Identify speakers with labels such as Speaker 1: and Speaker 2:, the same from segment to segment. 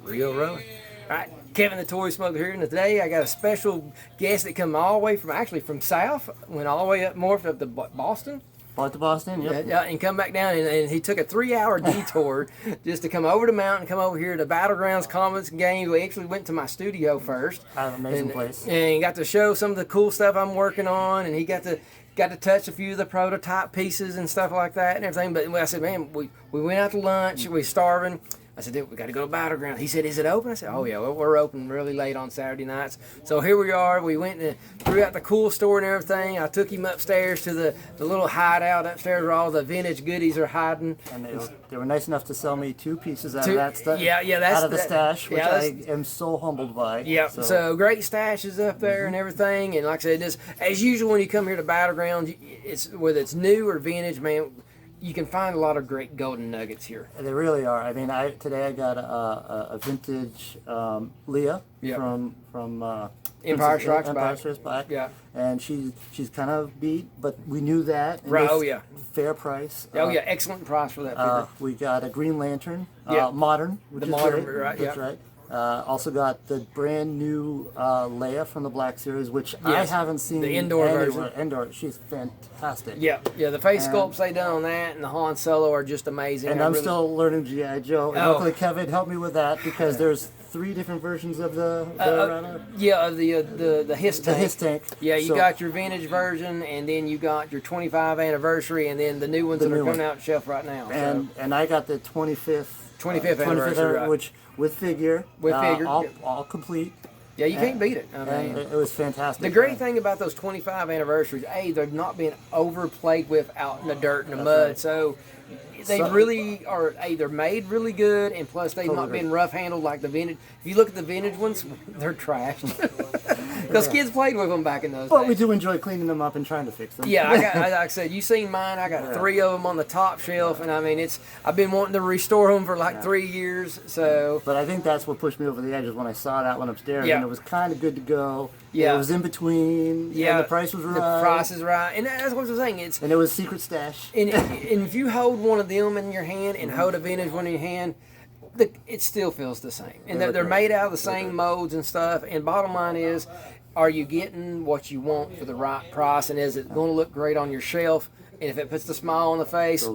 Speaker 1: Real rolling. All right, Kevin the Toy Smuggler here, and today I got a special guest that come all the way from south, went all the way up north up to Boston.
Speaker 2: Bought to Boston, yep.
Speaker 1: Yeah, and come back down, and he took a 3-hour detour just to come over the mountain, come over here to Battlegrounds Comics and Games. We actually went to my studio first.
Speaker 2: Amazing place.
Speaker 1: And he got to show some of the cool stuff I'm working on, and he got to touch a few of the prototype pieces and stuff like that and everything. But I said, man, we went out to lunch, we starving. I said, dude, we got to go to Battleground. He said, is it open? I said, oh yeah, well, we're open really late on Saturday nights. So here we are. We went and threw out the cool store and everything. I took him upstairs to the little hideout upstairs where all the vintage goodies are hiding.
Speaker 2: And they were nice enough to sell me 2 pieces out of that stuff.
Speaker 1: Yeah, that's
Speaker 2: out of the stash, which I am so humbled by.
Speaker 1: Yeah, so great stashes up there and everything. And like I said, just as usual when you come here to Battlegrounds, whether it's new or vintage, man, you can find a lot of great golden nuggets here.
Speaker 2: They really are. I mean, today I got a vintage Leah from
Speaker 1: Empire Strikes
Speaker 2: Back.
Speaker 1: Yeah,
Speaker 2: and she's kind of beat, but we knew that.
Speaker 1: Right. Oh yeah.
Speaker 2: Fair price.
Speaker 1: Excellent price for that figure.
Speaker 2: We got a Green Lantern, modern, which is
Speaker 1: modern,
Speaker 2: great.
Speaker 1: right?
Speaker 2: That's right. Also got the brand new Leia from the Black Series, which I haven't seen
Speaker 1: the indoor
Speaker 2: anywhere.
Speaker 1: version.
Speaker 2: Indoor, she's fantastic.
Speaker 1: Yeah, the face sculpts they done on that and the Han Solo are just amazing.
Speaker 2: And I'm still learning G.I. Joe. And hopefully Kevin helped me with that because there's 3 different versions of the
Speaker 1: Hiss tank.
Speaker 2: The Hiss tank.
Speaker 1: Yeah, you got your vintage version, and then you got your 25th anniversary, and then the new ones that are coming out on the shelf right now.
Speaker 2: And I got the 25th
Speaker 1: anniversary,
Speaker 2: which with figure, all complete.
Speaker 1: Yeah, you can't beat it. I mean,
Speaker 2: it was fantastic.
Speaker 1: The great thing about those 25 anniversaries, they're not being overplayed with out in the dirt and the mud. Right. So they really are. They're made really good, and plus they've not been rough handled like the vintage. If you look at the vintage ones, they're trashed. Because kids played with them back in those days.
Speaker 2: But we do enjoy cleaning them up and trying to fix them.
Speaker 1: Yeah, like I said, you seen mine. I got 3 of them on the top shelf, and I mean, I've been wanting to restore them for like 3 years. So,
Speaker 2: but I think that's what pushed me over the edge is when I saw that one upstairs, and it was kind of good to go.
Speaker 1: Yeah,
Speaker 2: it was in between. Yeah, and the price was right.
Speaker 1: The price is right, and that's what I was saying.
Speaker 2: And it was secret stash.
Speaker 1: And if you hold one of them in your hand and hold a vintage one in your hand, it still feels the same. And they're made out of the same molds and stuff. And bottom line is, are you getting what you want for the right price? And is it going to look great on your shelf? And if it puts the smile on the face,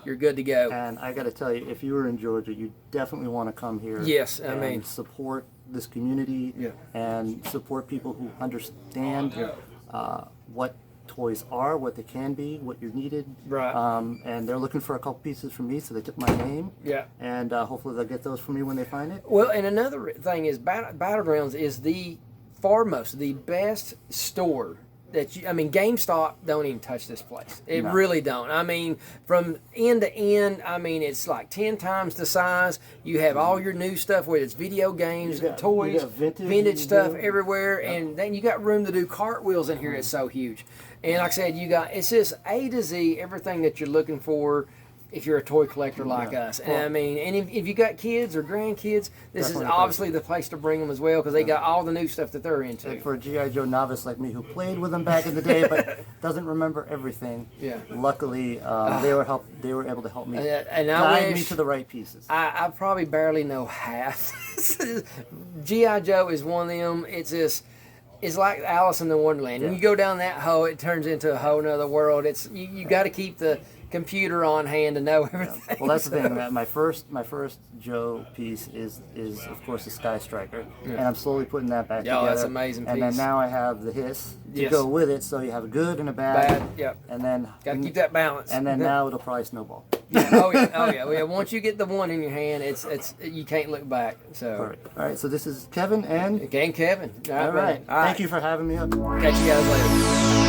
Speaker 1: you're good to go.
Speaker 2: And I got to tell you, if you were in Georgia, you definitely want to come here.
Speaker 1: Yes, I mean,
Speaker 2: support this community and support people who understand what toys are, what they can be, what you're needed.
Speaker 1: Right.
Speaker 2: And they're looking for a couple pieces from me, so they took my name.
Speaker 1: Yeah.
Speaker 2: And hopefully they'll get those from me when they find it.
Speaker 1: Well, and another thing is Battlegrounds is the best store that GameStop don't even touch this place. It really don't. I mean, from end to end, I mean, it's like 10 times the size. You have all your new stuff, whether it's video games, toys, vintage stuff everywhere, and then you got room to do cartwheels in here. It's so huge. And like I said, it's just A to Z, everything that you're looking for if you're a toy collector like us. And I mean, and if you got kids or grandkids, this is obviously the place to bring them as well because they got all the new stuff that they're into.
Speaker 2: Like for a G.I. Joe novice like me who played with them back in the day but doesn't remember everything, luckily they were able to help me guide me to the right pieces.
Speaker 1: I probably barely know half. G.I. Joe is one of them. It's like Alice in the Wonderland. When you go down that hole, it turns into a whole nother world. You got to keep the computer on hand to know everything.
Speaker 2: Well, that's the thing. That my first Joe piece is of course the Sky Striker, and I'm slowly putting that back together.
Speaker 1: That's an amazing piece.
Speaker 2: And then now I have the Hiss to go with it, so you have a good and a bad. And then
Speaker 1: got to keep that balance.
Speaker 2: And then now it'll probably snowball.
Speaker 1: Oh yeah. Once you get the one in your hand, it's you can't look back. So.
Speaker 2: Perfect. All right. So this is Kevin and
Speaker 1: Kevin.
Speaker 2: All right. Thank you for having me up.
Speaker 1: Catch you guys later.